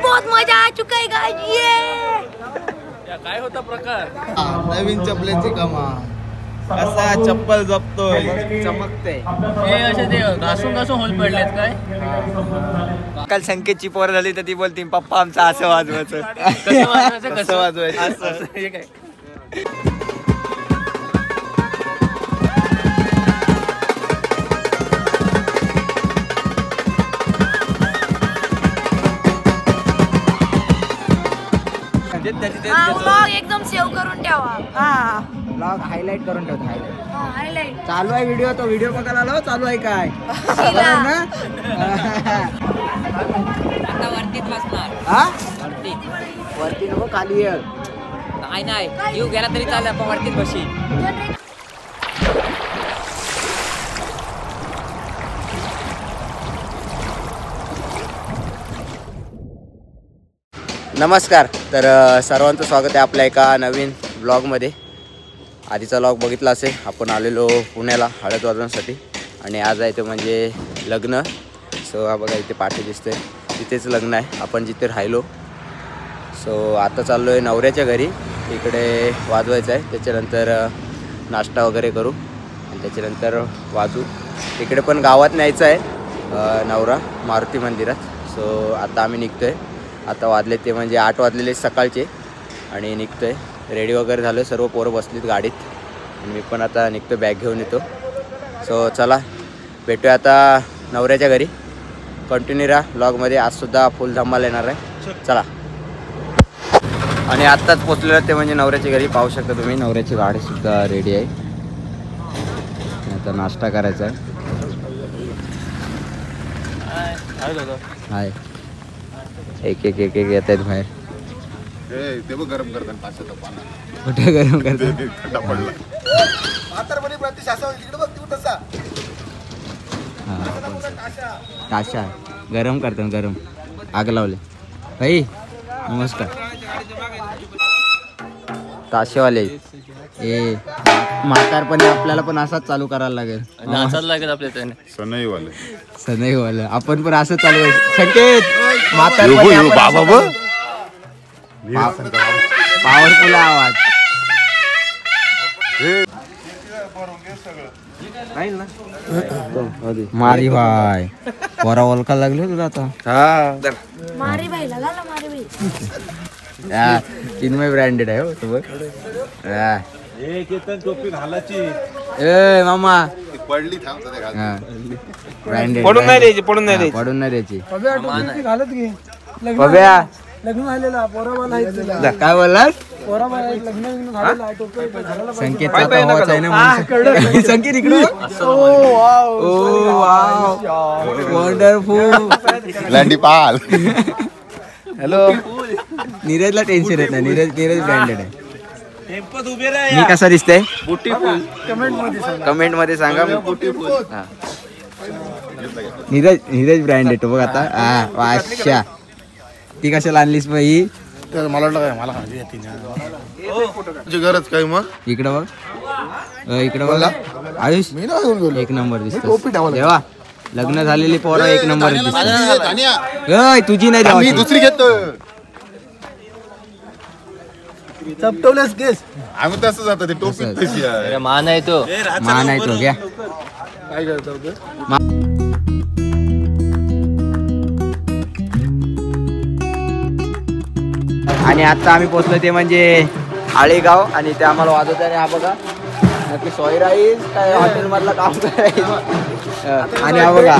बहुत मजा आ चुका है गाइस ये काय होता प्रकार नवीन चपलेची कमाल कसा चप्पल जपतोय चमकते हे असे ते घासून होल पडलेत काय काल संकेतची पोर झाली तर ती बोलती पप्पा आमचा असं वाजवायचं कसं वाजवायचं असं हे काय व्लॉग एकदम सेव्ह करून ठेवा. ब्लॉग हायलाइट करून ठेवतो हायलाइट चालू आहे व्हिडिओ तो व्हिडिओ बघायला आलो चालू आहे काय आता वरतीच बसणार वरती नको खाली ये नाही येऊ गेला तरी चालेल आपण वरतीच बशी. नमस्कार. तर सर्वांचं स्वागत आहे आपल्या एका नवीन ब्लॉगमध्ये. आधीचा ब्लॉग बघितला असेल. आपण आलेलो पुण्याला हळद वाजवण्यासाठी आणि आज आहे ते म्हणजे लग्न. सो हा बघा इथे पाठी दिसतोय तिथेच लग्न आहे आपण जिथे राहिलो. सो आता चाललो आहे नवऱ्याच्या घरी. इकडे वाजवायचं आहे त्याच्यानंतर नाश्ता वगैरे करू आणि त्याच्यानंतर वाजू. इकडे पण गावात न्यायचं आहे नवरा मारुती मंदिरात. सो आता आम्ही निघतो आहे. आता वाजले ते म्हणजे 8 वाजलेले सकाळचे आणि निघतो आहे. रेडी वगैरे झालं सर्व पोरं बसलीत गाडीत आणि मी पण आता निघतो बॅग घेऊन येतो. सो चला भेटूया आता नवऱ्याच्या घरी. कंटिन्यू राहा ब्लॉगमध्ये. आजसुद्धा फुल धमाल येणार आहे. चला. आणि आत्ताच पोचलेलं ते म्हणजे नवऱ्याच्या घरी. पाहू शकता तुम्ही नवऱ्याची गाडीसुद्धा रेडी आहे. आता नाश्ता करायचा आहे. हाय एक एक एक एक येत आहेत बाहेर. ते बघ गरम करतात पाण्याचं पाणी. कुठे गरम करतात खड्डा पडला. ताशा गरम करतात गरम आग लावले. भाई नमस्कार. ताशेवाले ए म्हातारपणे आपल्याला पण असाच चालू करायला लागेल. नाचायला लागेल आपल्या त्याने सनईवाले आपण पण असं चालू आहे. संकेत पॉवरफुल आवाज मारी भाई पोरा ओळखा लागले तुला आता. मारी भाई लगाला मारी भाई चिन्मय ब्रँडेड आहे हो तू बघ. ए मामा पडली ब्रँडेड पडून नाही द्यायची पडून नाही द्यायची. काय बोललास संकेतचा भावाचा आहे ना. संकेत इकडे वंडरफुल लंडी पाल. हॅलो. नीरजला टेन्शन येत नाही. नीरज ब्रँडेड आहे. मी कसा दिसतंय कमेंट मध्ये सांगा. नीरज ब्रँड आहे तो बघ आता. वाशा ती कशाला आणलीस बाई. मला वाटलं काय मला गरज काय मग. इकडं बघ इकडं बघ आयुष एक नंबर दिसतो. देवा लग्न झालेली पोरं एक नंबर दिसत. तुझी नाही दुसरी घेतो. चपटवलंच केस. आम्ही तसं जातो. ते टोपी तशी आहे. मान आहे तो घ्या. काय करतो आणि आता आम्ही पोचलो ते म्हणजे आळेगाव आणि ते आम्हाला वाजवत आहे. हा बघा नक्की सोय राहील काय हॉटेल मधला काम करायचं. आणि हा बघा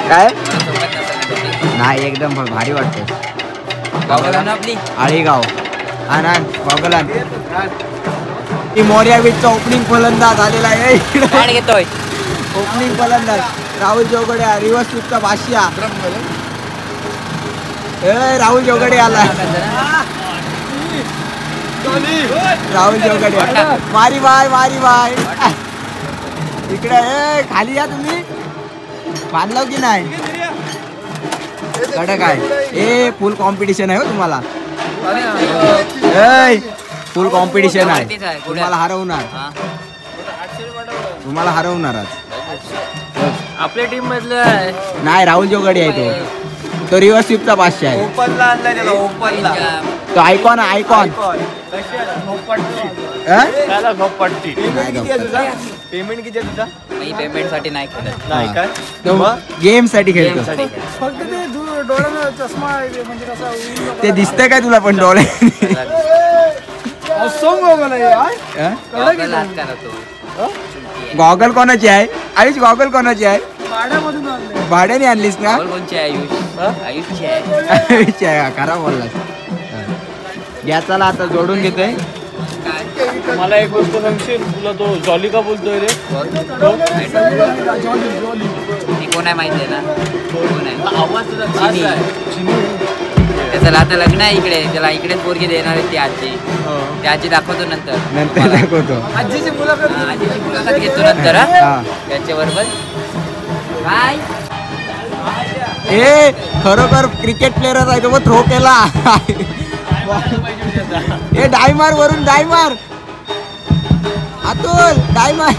काय नाही एकदम भारी वाटतं. आपली आळेगाव हा ना गॉगलान. ती मोर्या बीचचा ओपनिंग फलंदाज आलेला आहे. घेतोय ओपनिंग फलंदाज राहुल जोगडे. रिव्हर्स स्वीपचा भाष्या राहुल जोगडे आला. राहुल जोगडे मारी बाय इकडे खाली या तुम्ही. बांधलो की नाही कडक आहे ए फुल कॉम्पिटिशन आहे हो तुम्हाला फुल कॉम्पिटिशन आहे तुम्हाला हरवणार आज आपल्या टीम मधलं आहे. नाही राहुल जोगडी आहे तो रिव्हर्स स्वीपचा 500 आहे तो आयकॉन आयकॉन त्याला गप पडती. पेमेंट किती आहे तुझा? मी पेमेंट साठी नाही खेळत. नाही काय तो गेम साठी खेळतो फक्त ते डोळ्यानं चष्मा आहे, म्हणजे कसा ते दिसतंय काय तुला पण डोळे गॉगल कोणाची आहे आयुष गॉगल कोणाची आहे भाड्यामधून आणले. भाड्याने आणलीस ना कोणची आहे आयुष? आयुषची आहे. आयुषची आहे खरा बोललास घ्या चला आता जोडून घेतोय मला एक गोष्ट सांगशील तुला तो जॉली का बोलतोय रे ती कोण आहे माहिती आहे ना? कोण आहे? आवाज तुझा खास आहे. त्याचं आता लग्न आहे इकडे, त्याला इकडेच पोरगी देणार आहे ती आजी. ती आजी दाखवतो नंतर दाखवतो आजीची मुलाखत आजीची मुलाखत घेतो नंतर त्याच्याबरोबर काय ए खरोखर क्रिकेट प्लेअरच आहे तो थ्रो केला ए डायमार वरून डायमार अतुल डायमार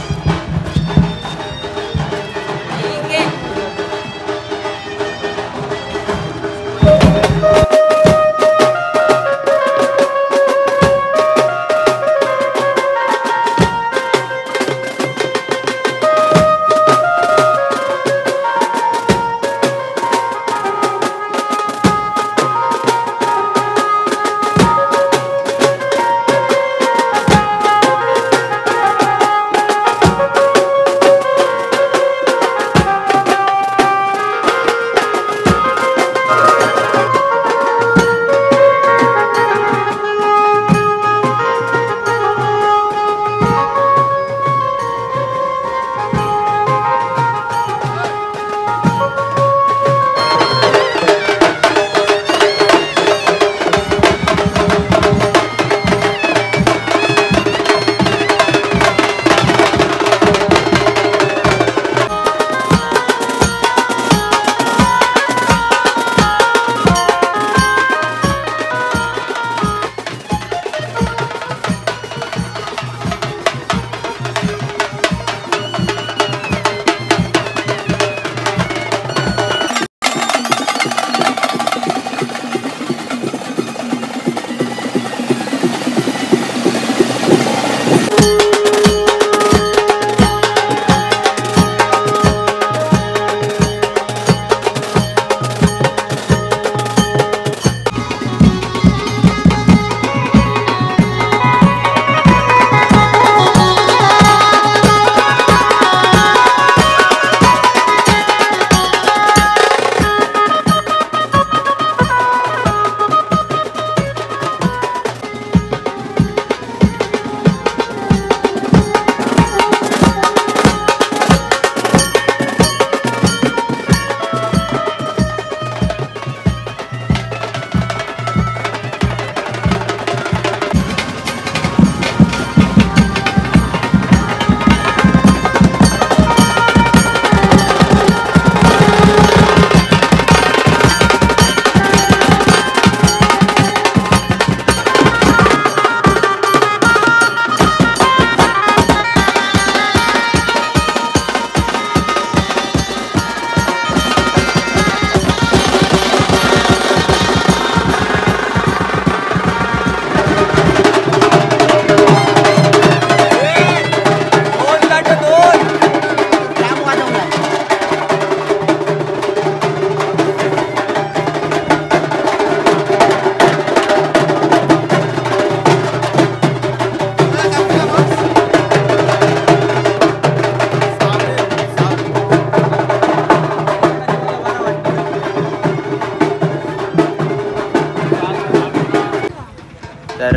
तर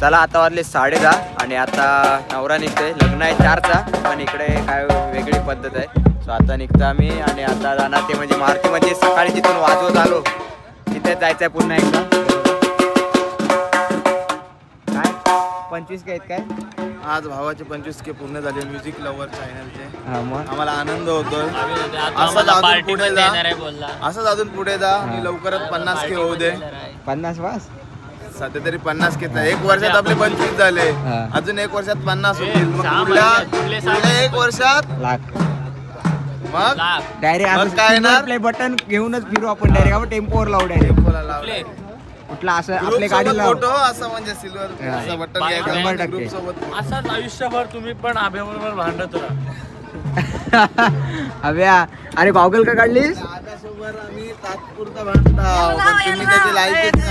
चला आता वाजले 10:30 आणि आता नवरा निघतोय. लग्न आहे 4चा पण इकडे काय वेगळी पद्धत आहे. सो आता निघतो आम्ही आणि आता जाणार ते म्हणजे मारुती म्हणजे सकाळी तिथून वाजवत आलो तिथेच जायचं आहे पुन्हा एकदा. काय 25K आहेत काय आज भावाचे 25K पूर्ण झाले म्युझिक लवर चॅनलचे. हा मग आम्हाला आनंद होतोय. आता असंच आम्हाला अजून पार्टी पुढे पण जा. देणार आहे बोलला. असंच अजून पुढे जा आणि लवकरच 50K होऊ दे. 50 वास. सध्या तरी 50K. एक वर्षात आपले 25 झाले. हा. अजून एक वर्षात 50 होतील. मग 6 पुढल्या महिन्यात, पुढले 6 पुढल्या एक वर्षात लाख मग लाख. डायरेक्ट मग असं काय येणार? प्ले बटन घेऊनच फिरू आपण डायरेक्ट. आपण टेम्पोवर लावू डायरेक्ट. बोला लावले. कुठला असं ग्रुप आपल्या सोबत गाडीला फोटो असं म्हणजे सिल्वर हा. असं बटन 100% घ्यायचं ग्रुप सोबत. असंच आयुष्यभर तुम्ही पण आभ्याबरोबर भांडत राहा. अभ्या अरे गॉगल का काढलीस? दादासोबत आम्ही तात्पुरता भांडता पण तुम्ही त्याची लाईफच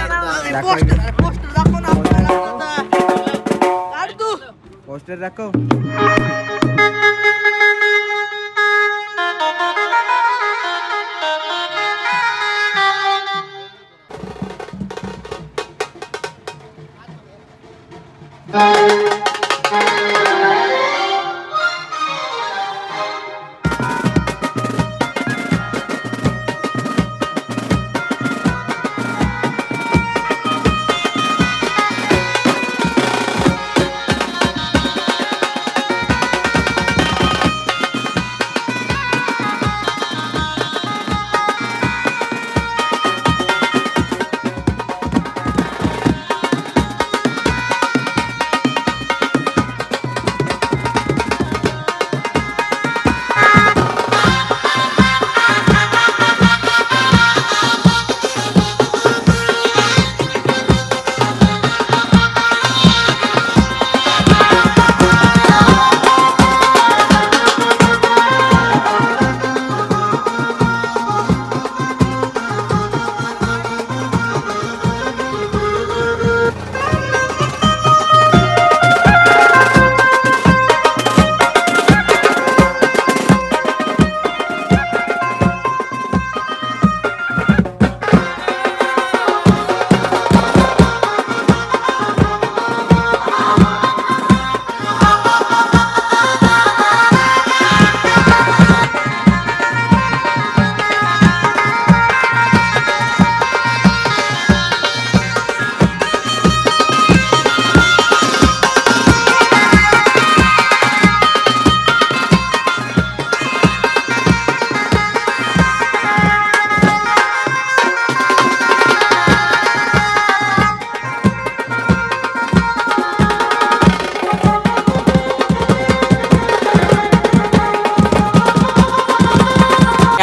काढता. पोस्टर दाखव.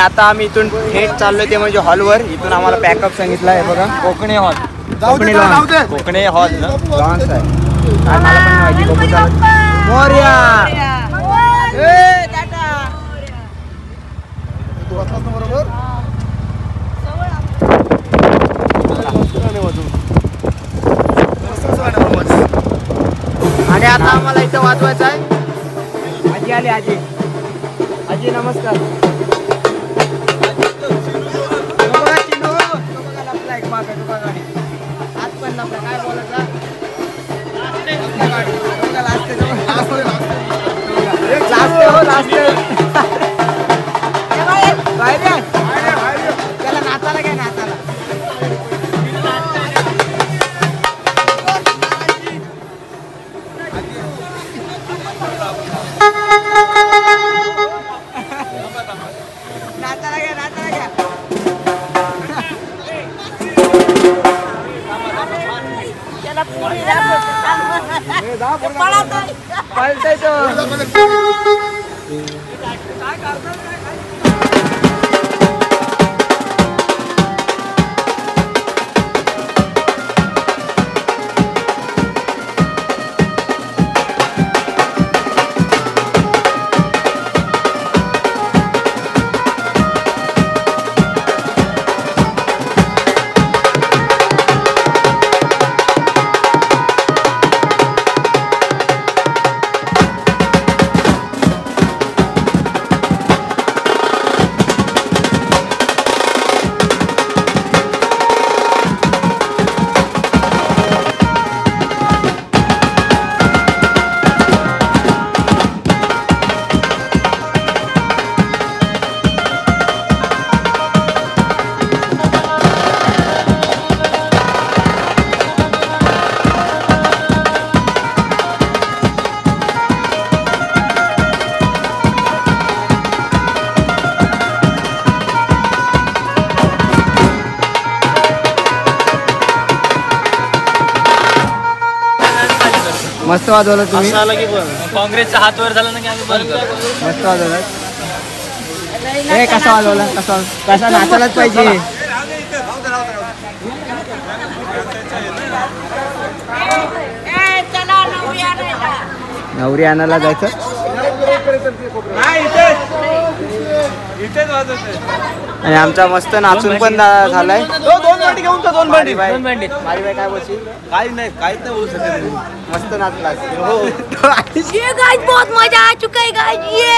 आता आम्ही इथून थेट चाललोय ते म्हणजे हॉलवर. इथून आम्हाला पॅकअप सांगितलं आहे बघा. कोकणे हॉल. कोकणे लॉन्च. कोकणे हॉल लॉन्च आहे. काय मला पण माहिती. बघू चालत. मोरया. ए टाटा. आणि आता आम्हाला इथं वाजवायचं आहे. आजी आली. आजी आजी नमस्कार. काय बोलायचं त्याला नाचाला काय नाचाला. नाचाला घ्या नाचाला घ्या. पळतय तो. मस्त वाजवलं तुम्ही. असं आलं की पण काँग्रेसचा हात वर झाला ना की आम्ही बंद करतो. मस्त वाजवलं. हे कसा वाजवला, कसा नाचायलाच पाहिजे. नवरी आणायला जायचं. आणि आमचा मस्त नाचून पण झालाय. 2 भांडी घेऊन जा, 2 भांडी. मारी बाई काय बोलशील. काहीच नाही बोलू शकत. मस्त नाचला. ये गाइस बहुत मजा आ चुका है गाइस ये.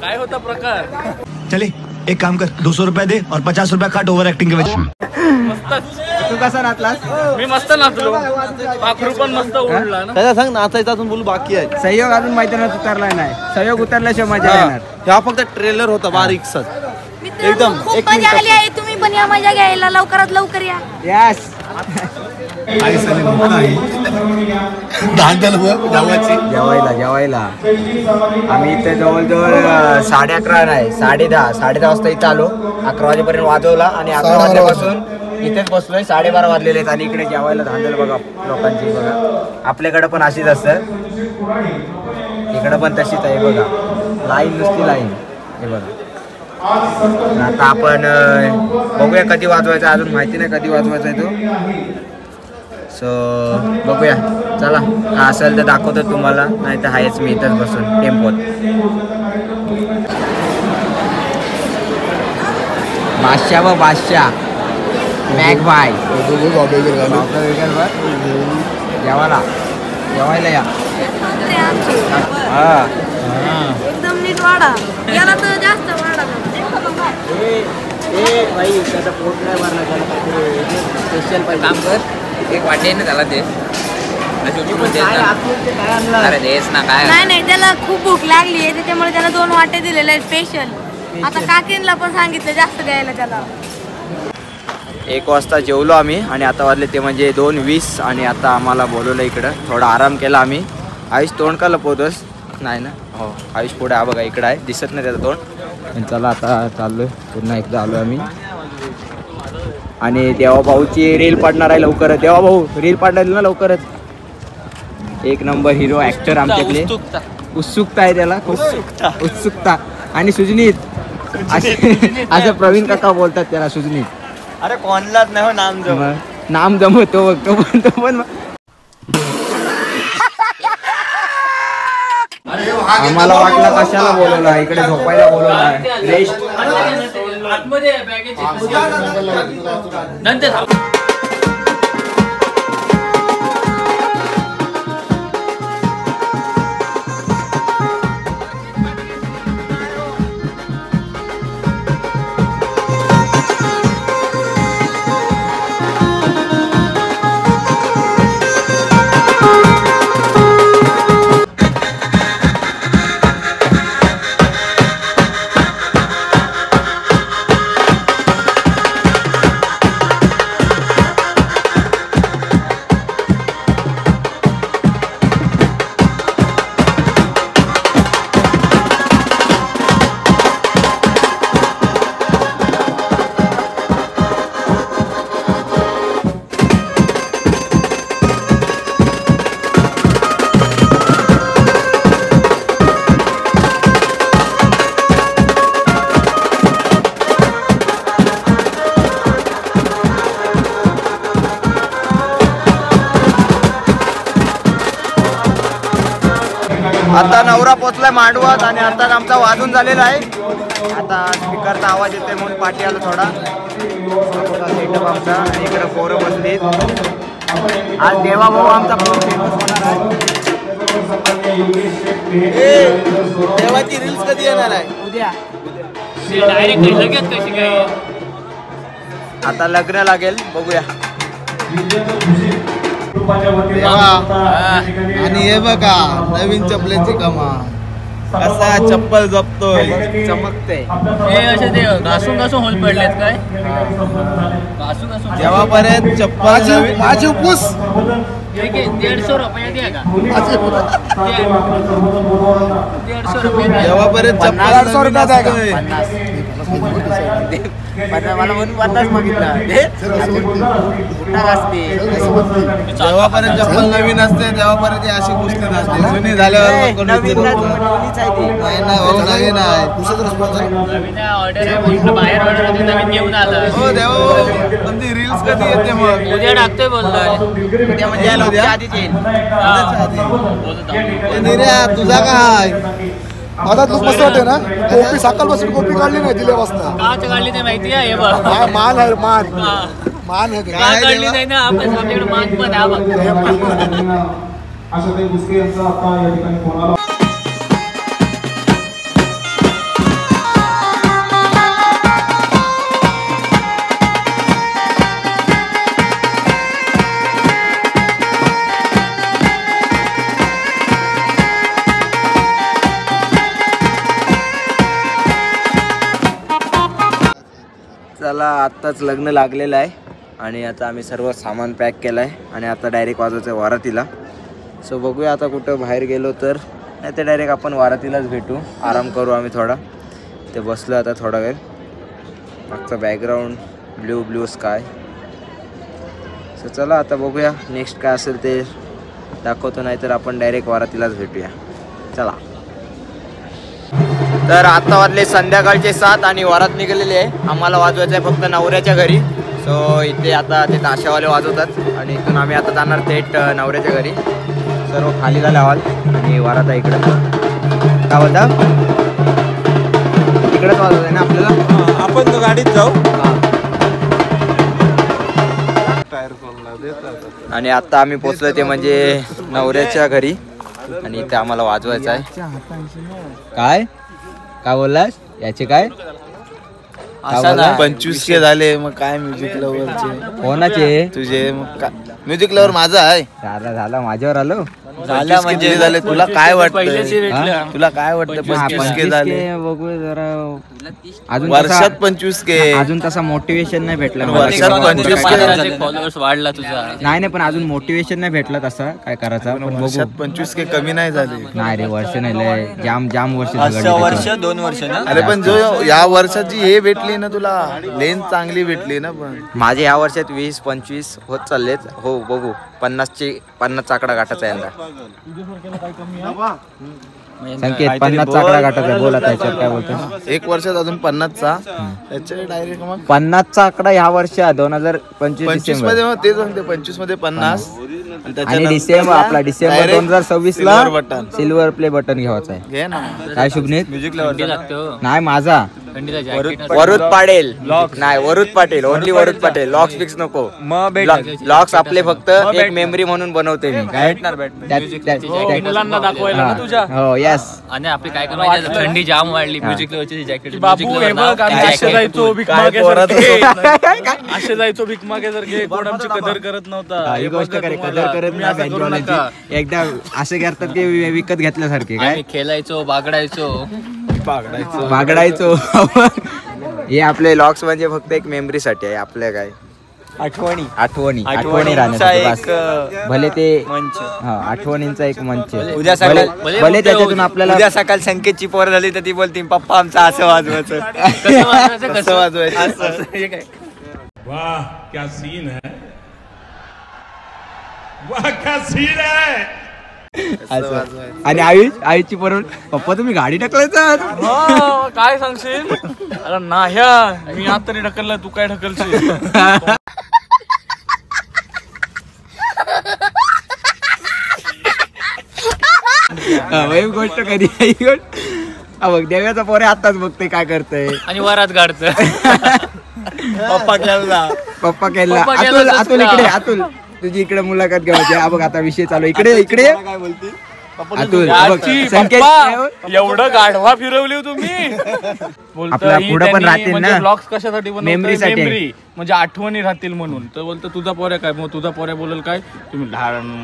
काय होता प्रकार. चले एक काम कर 200 रुपया दे और 50 रुपया काट ओवर एक्टिंग के वजह. तू कसा नाचलास. मी मस्त नाचलो. पाखरू पण मस्त उडला ना. त्याला सांग नाचायचं अजून बोलू बाकी आहे. सहयोग अजून मैदानात उतरला नाही. सहयोग उतरल्याशिवाय मजा येणार. हा फक्त ट्रेलर होता बारीकसा. मित्रांनो, एकदम, खूप 1 मजा आली आहे. तुम्ही पण या मजा घ्यायला लवकरात लवकर या. यस. जेवायला आम्ही इथे जवळजवळ 11:30 नाही 10:30 वाजता इथं आलो. 11 वाजेपर्यंत वाजवला आणि 11 वाजल्यापासून इथेच बसलोय. 12:30 वाजलेले आहेत आणि इकडे जेवायला धांदल बघा लोकांची. बघा आपल्याकडे पण अशीच असतं. इकडे पण तशीच आहे बघा. लाईन नुसती लाईन. हे बघा. आता आपण बघूया कधी वाजवायचा. अजून माहिती नाही कधी वाजवायचा आहे तो. सो बघूया. चला का असेल तर दाखवतो तुम्हाला. नाही तर आहेच मी इथंच बसून टेम्पोत. बादशाह मॅक बाय जेवायला या. हा एकदम नीट वाढा. याला तर जास्त वाढा. त्याचा पोट नाही भरला. स्पेशल काम कर एक वाटे ना त्याला दे. अरे देस ना काय. नाही त्याला खूप भूक लागली आहे त्याच्यामुळे त्याला 2 वाटे दिलेले आहेत स्पेशल. आता काकींना पण सांगितलं जास्त द्यायला त्याला. 1 वाजता जेवलो आम्ही आणि आता वाजले ते म्हणजे 2:20 आणि आता आम्हाला बोलवलं इकडं. थोडा आराम केला आम्ही. आयुष तोंड का लपवतोस. नाही ना. हो आयुष पुढे हा बघा इकडं आहे. दिसत नाही त्याचं तोंड. पण चला आता चाललोय. पुन्हा एकदा आलो आम्ही. आणि देवाभाऊची रील पाडणार आहे लवकरच. देवाभाऊ रील पाडणार ना लवकरच. 1 नंबर हिरो ऍक्टर आमच्यातले. उत्सुकता आहे त्याला. उत्सुकता. आणि सुजनीत असं प्रवीण काका बोलतात त्याला सुजनीत. अरे कोणलाच नाही हो नाम जमवतो बघतो पण तो पण. आम्हाला वाटलं कशाला बोलवलं इकडे झोपायला बोलवलं. रेस्ट आतमध्ये बॅगेची नंतर. आता नवरा पोचलाय मांडवात आणि आता आमचा वाजून झालेला आहे. आता स्पीकरचा आवाज येतोय म्हणून पाठी आलो थोडा. सेटअप आमचा आणि इकडे पोरं बसलीत. आज देवाभाऊ आमचा खूप फेमस होणार आहे. देवाची रील्स कधी येणार आहे. उद्या. डायरेक्ट लगेच कशी काय. आता लग्न लागेल बघूया. आणि हे बघा नवीन चपलेची कमाल. कसा चप्पल जपतोय. चमकते. हे असे ते घासून होल पडलेत काय. घासून जेव्हापर्यंत चप्पल माझी उपूस 150 रुपये द्या का. 150 रुपये जेव्हापर्यंत चप्पल 50 रुपये द्या का. मला म्हणून 50 मागितला जेव्हापर्यंत चप्पल नवीन असते तेव्हापर्यंत ही अशी गोष्ट नसते. जुनी झाल्यावर कोण नवीन विचारत नाही, नाही. जुनीच आहे ती. नाही ना भाऊ, नवीन आहे. हो देवा, पण ती रील्स कधी येते मग? उद्या टाकतोय बोलतोय. उद्या म्हणजे उद्या आधीच येईल. ए, निर्या, तुझा काय? माझा लुक मस्त वाटते ना. कॉपी सकाळ पासून कॉपी काढली नाही दिल्यापासून. काच काढली ते माहिती आहे हे बघ. मान आहे मान. मान आहे ते. का काढली नाही ना आपण आपल्याकडे मान पण आहे बघ. आशाताई बुसके यांचा आता या ठिकाणी फोन आला. चला आत्ताच लग्न लागलेलं आहे आणि आता आम्ही सर्व सामान पॅक केलं आहे आणि आता डायरेक्ट वाजवायचं आहे वारातीला. सो बघूया आता कुठं बाहेर गेलो तर, नाही तर डायरेक्ट आपण वारातीलाच भेटू. आराम करू आम्ही थोडा. ते बसलो आता थोडा वेळ. मागचा background blue blue sky. So चला आता बघूया नेक्स्ट काय असेल ते दाखवतो, नाही तर आपण डायरेक्ट वारातीलाच भेटूया. चला. तर आता वाजले संध्याकाळचे 7 आणि वरात निघालेली आहे. आम्हाला वाजवायचं आहे फक्त नवऱ्याच्या घरी. सो इथे आता ते ताशावाले वाजवतात आणि इथून आम्ही आता जाणार थेट नवऱ्याच्या घरी. सर्व खाली झाला हॉल आणि वरात आहे इकडं. काय बोलता? इकडेच वाजवत आहे ना आपल्याला. आपण तो गाडीत जाऊ. आणि आता आम्ही पोचलो ते म्हणजे नवऱ्याच्या घरी आणि इथे आम्हाला वाजवायचं आहे. काय काय बोललास? याचे काय? 25K झाले मग काय म्युझिक लव्हरचे. कोणाचे? तुझे मग काय म्युझिक लव्हर माझा आहे. झाला माझ्यावर आलो. झाल्या म्हणजे झाले. तुला काय वाटतं? तुला काय वाटतं? 25K झाले. बघू जरा अजून वर्षात 25K. अजून तसा मोटिवेशन नाही भेटला मला. वर्षात 25K फॉलोअर्स वाढला तुझा. नाही पण अजून मोटिवेशन नाही भेटला तसा काय करायचा. पण बघू. वर्षात 25K कमी नाही झाले. नाही रे वर्ष नाही लय जाम वर्ष 2 वर्ष ना. अरे पण जो या वर्षाची हे भेटली ना तुला, लेन चांगली भेटली ना. पण माझे या वर्षात 20-25 होत चाललेत. हो बघू 50चा आकडा गाठायचा यंदा. संकेत 50चा आकडा गाठायचा. बोला त्याच्यावर काय बोलतो. 1 वर्षात अजून 50चा त्याच्या डायरेक्ट मग 50चा आकडा ह्या वर्षी 2025 25 मध्ये मग ते सांगते 25 मध्ये 50 आणि डिसेंबर आपला डिसेंबर 2026 ला silver button. Silver play button घ्यायचा आहे. घे ना. काय शुभनीत? थंडी लागतो. नाही माझा थंडीचा जॅकेट वरुद पाडेल. नाही वरुद पाटील. ओनली वरुद पाटील. लॉक्स फिक्स नको. लॉक्स आपले फक्त एक मेमरी म्हणून बनवते मी. काय मुलांना दाखवायला ना तुझ्या. हो यस. आणि आपली काय करायचं थंडी जाम वाढली. Music लव्हरची jacket. बाबू हे बघ आम्ही असे जायचो भीक मागे. असे जायचो भीक मागे जर घे. कोण आमची कदर करत नव्हता. ही गोष्ट कदर करत नाही. एकदा असे करतात की विकत घेतल्यासारखे. काय खेळायचो बागडायचो. हे आपले लॉक्स म्हणजे फक्त एक मेमरी साठी आहे. आपल्या काय आठवणी राहण्यासाठी बस. भले ते आठवणींचा एक मंच. उद्या सकाळी भले त्याच्यातून आपल्याला उद्या सकाळी संकेतची पोर झाली तर ती बोलती पप्पा आमचा असं वाजवायचं. कसं वाजवायचं. वाह क्या सीन है, वाह क्या सीन है. आणि आईची परत पप्पा तुम्ही गाडी ढकलायचा. काय सांगशील? अरे नाह्या मी आता तरी ढकलला. तू काय ढकलशील? गोष्ट कधी ही गोष्ट. बघ देव्याचा पोरे आताच बघते काय करतय आणि वरात काढतोय. पप्पा केला. अतुल इकडे. अतुल तुझी इकडे मुलाखत घ्यायची. बघ आता विषय चालू. इकडे काय बोलते अतुल. संकेत एवढं गाढवा फिरवली तुम्ही. आपला पुढं पण राहतील ना. ब्लॉग्स कशासाठी मेमरी साठी. मेमरी म्हणजे आठवणी राहतील म्हणून. तर बोलतो तुझा पोऱ्या काय. मग तुझा पोऱ्या बोलल काय. तुम्ही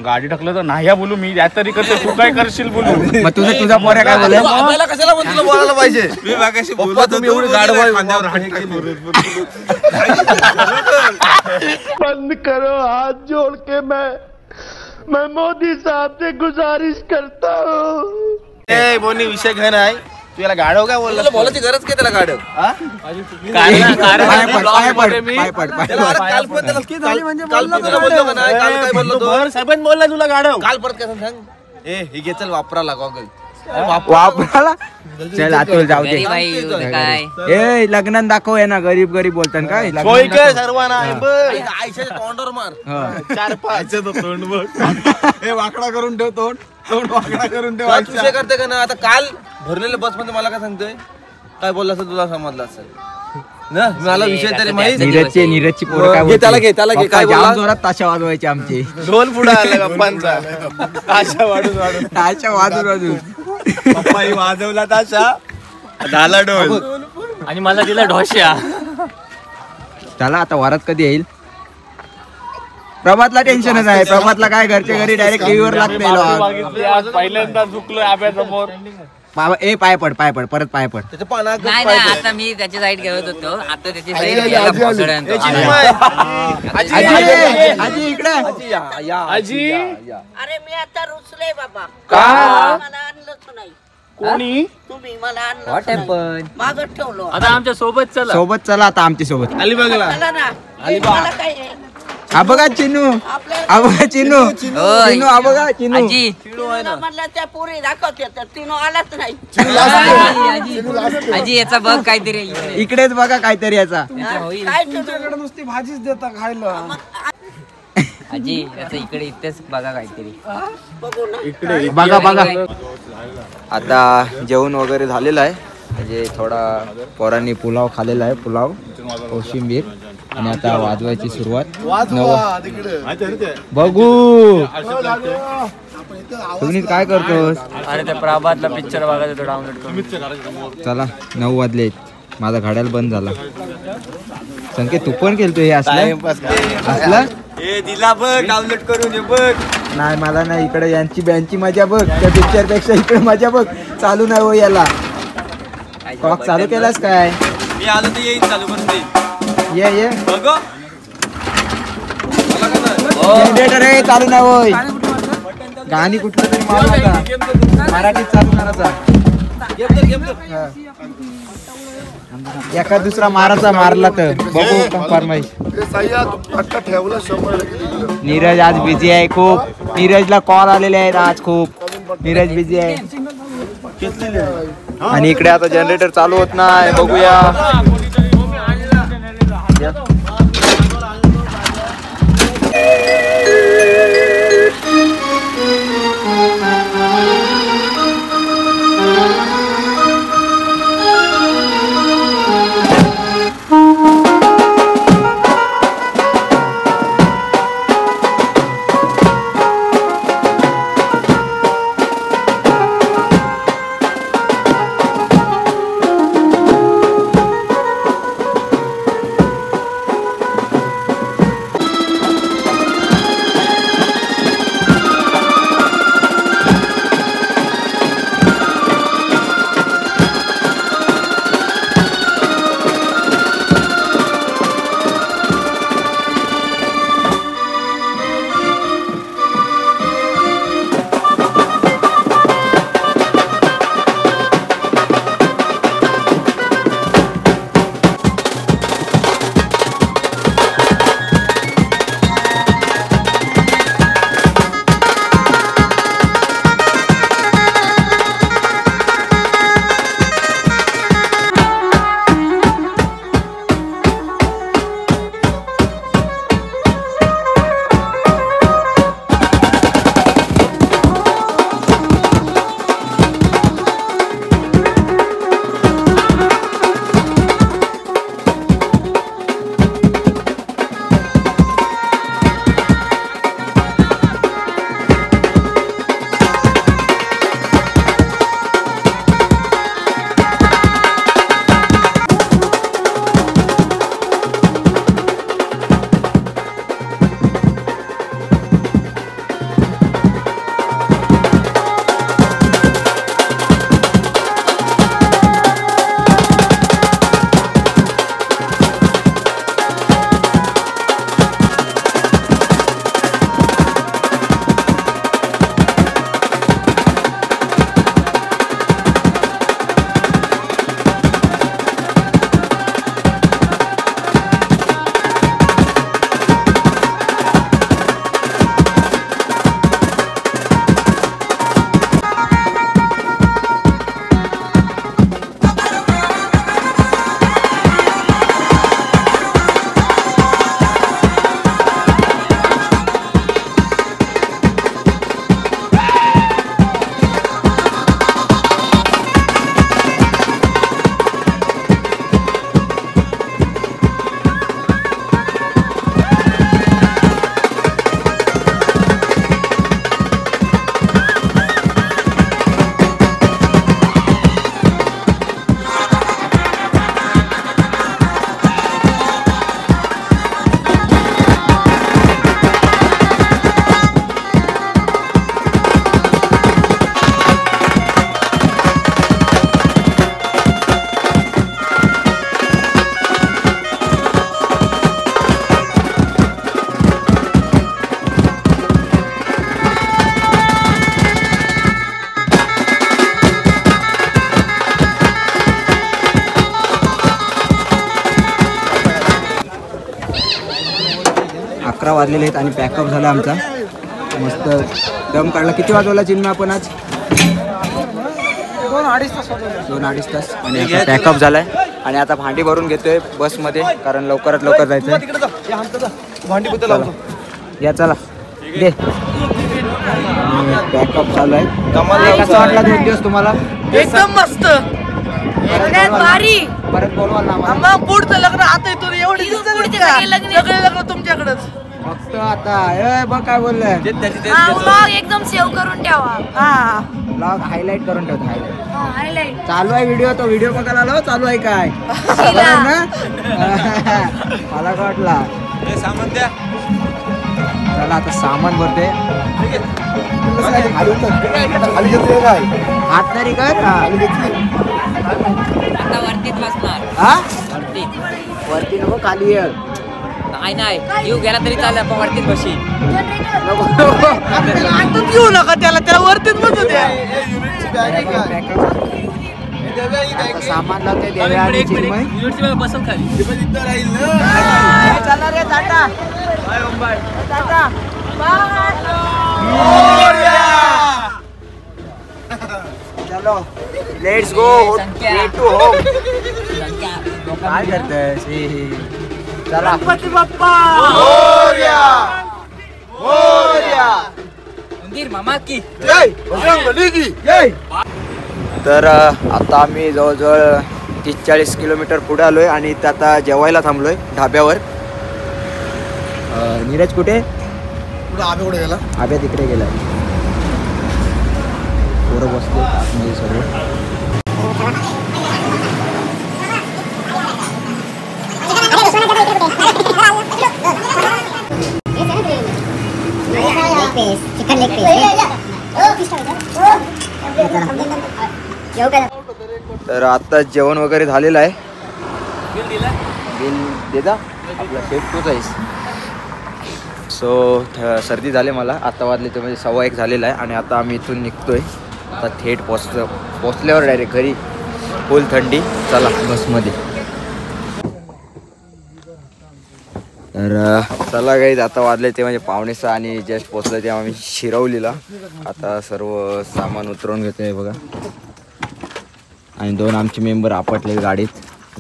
गाडी टाकलं तर नाही बोलू मी. या तरी करते. तू काय करशील बोलू. मग तुझा पोऱ्या काय बोलेल. कशाला पण तुला बोलायला पाहिजे. मी मागाशी पप्पा तुम्ही एवढी गाढवा बंद करो हाथ जोड़ के. मैं मोदी साहब से गुजारिश करता हूँ. बोनी विषय घन आहे. तू याला गाढव काय बोलला? बोलायची गरज काय त्याला गाढव? साहेबांनी बोलला तुला गाढव. काल परत काय सांग. हे घे चल वापराला गॉगल. वापराला चल आतून जाऊ दे. गरीब आहे, उद्या काय ए लग्नात दाखव आहे ना, गरीब गरीब बोलतात काय सोय काय सर्वांना आयच्या तोंडावर मार. 4-5 तोंड बघ. हे वाकडा करून ठेव तोंड वाकडा करून ठेव. विषय करते का ना. आता काल भरलेल्या बस मध्ये मला काय सांगतोय, काय बोलला असं तुला समजलं असेल ना. मला विषय तरी माहित. नीरजची पोरं काय त्याला घे काय काय बोलला? जोरात ताशा वाजवायचे आमचे. ढोल पुढे आला गप्पांचा. ताशा वाढून वाढून ताशा वाजून वाजून पप्पाही वाजवला ताशा, झाला ढोल. आणि मला दिला ढोश्या. चला आता वरात कधी येईल? प्रभातला टेन्शनच आहे. प्रभातला काय घरच्या घरी डायरेक्ट टीव्हीवर लागते. आज पहिल्यांदा चुकलोय आब्यासमोर. बाबा ए पाय पड परत पाय पड. त्याच्या पानात नाही नाही, आता मी त्याची साईड घेत होतो, आता त्याची साईड आजी इकडे. आजी अरे मी आता रुचले बाबा. का? मला आणलंच नाही. कोणी? तुम्ही मला आणलं What happened? मागच ठेवलं. आता आमच्या सोबत चला. सोबत चला आता आमच्या सोबत. अलिबागला चला ना. मला काय आहे? हा बघा चिनू, हा बघा चिनू, चिनू हा बघा चिनू. आजी तिला म्हणलं त्या पोरी दाखवते तर तिनं आलाच नाही. आजी याचा बघ काहीतरी इकडेच बघा काहीतरी याचा. काय तुझं? नुसती भाजीच देता खायला. आजी याचा इकडे इथेच बघा काहीतरी. बघू ना. बघा आता जेवण वगैरे झालेलं आहे. म्हणजे थोडा पोरांनी पुलाव खाल्लेला आहे, पुलाव कोशिंबीर. आणि आता वाजवायची सुरुवात. बघू तुम्ही काय करतोस? अरे त्या प्रभातला पिक्चर बघायचा तो डाउनलोड करून. चला 9 वाजले. माझा घड्याळ बंद झाला. संकेत तू पण केलतो हे असलं? दिला बघ डाउनलोड करून बघ. नाही मला नाही. इकडे यांची बँची मजा बघ, त्या पिक्चर पेक्षा इकडे मजा बघ. चालू नाही हो याला. क्लॉक चालू केलास काय? मी आलो तर येईन चालू करून दे. ये बघ जनरेटर आहे चालू नाही होय. गाणी कुठलं तरी मारला मराठीत चालू करायचा. एका दुसरा मारला तर बघू फरमाईश. ठेवलं 100%. नीरज आज बिझी आहे खूप. नीरजला कॉल आलेले आहेत आज खूप. नीरज बिझी आहे. आणि इकडे आता जनरेटर चालू होत नाही. बघूया. 11 वाजलेले आहेत आणि पॅकअप झाला आमचा मस्त दम काढला. किती वाजवला चिन्ह आपण आज? 2-2.5 तास आणि आता पॅकअप झालाय आणि आता भांडी भरून घेतोय बसमध्ये कारण लवकरात लवकर जायचं. या चला दे पॅकअप चालू आहे. कसा वाटला 2 दिवस तुम्हाला? एकदम मस्त भारी. परत बोलवा ना मग पुढचं लग्न आता इथून एवढी सगळे लग्न तुमच्याकडेच फक्त आता बघ काय बोललंय. व्लॉग एकदम सेव्ह करून ठेवा. ब्लॉग हायलाइट करून ठेवतो. हायलाइट चालू आहे व्हिडिओ. तो व्हिडिओ बघायला आलो चालू आहे काय ना मला काय वाटला. चला आता सामान भरते. हात तरी कर. आता वरतीच बसणार. हा वरती वरती नको खाली ये. नाही येऊ गेला तरी चालेल पण वरतीच बशी. आतच येऊ नका त्याला वरतीच बसू द्या. सामान लावते देव्या आणि चिन्मय. बसून खाली चला रे टाटा. टाटा. चलो लेट्स गो टू होम. काय करतोय? चला गणपती बाप्पा मंदिर मामा की. तर आता आम्ही जवळजवळ 30-40 किलोमीटर पुढे आलोय आणि इथं आता जेवायला थांबलोय ढाब्यावर. नीरज कुठे? आब्या तिकडे गेला. पोरं बसले आतमध्ये सर्व. तर आता जेवण वगैरे झालेलं आहे. बिल देता आपला शेफ तूच आहेस. सो सर्दी झाली मला. आता वाजले तर म्हणजे 1:15 झालेला आहे आणि आता आम्ही इथून निघतोय. आता थेट पोचल्यावर डायरेक्ट घरी. फुल थंडी. चला बसमध्ये. तर चला गाईज आता वाजले ते म्हणजे 5:45 आणि जस्ट पोचलं तेव्हा आम्ही शिरवलीला. आता सर्व सामान उतरवून घेतोय बघा. आणि 2 आमचे मेंबर आपटले गाडीत.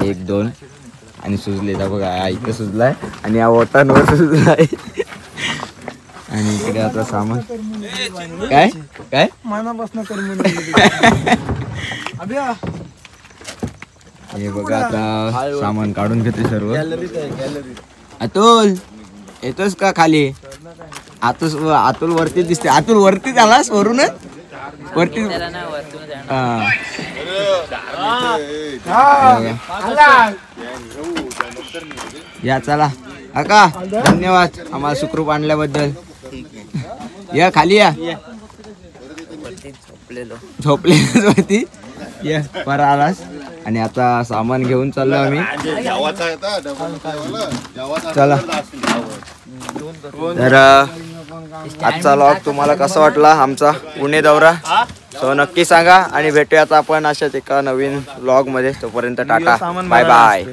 1-2 आणि सुजले जा बघा. इथं सुजलाय आणि या ओटांवर सुजलाय. आणि इकडे आता सामान काय काय हे बघा आता सामान काढून घेते सर्व. अतुल येतोस का खाली? अतुल वरती दिसते. अतुल वरती आलास वरूनच वरती. या चला काका धन्यवाद आम्हाला सुखरूप आणल्याबद्दल. या खाली या. झोपलेलो वरती या पर आलास. आणि आता सामान घेऊन चाललो आम्ही. चला तर आजचा व्लॉग तुम्हाला कसा वाटला आमचा पुणे दौरा. सो नक्की सांगा आणि भेटूया आता आपण अशाच एका नवीन व्लॉग मध्ये. तोपर्यंत टाटा बाय बाय.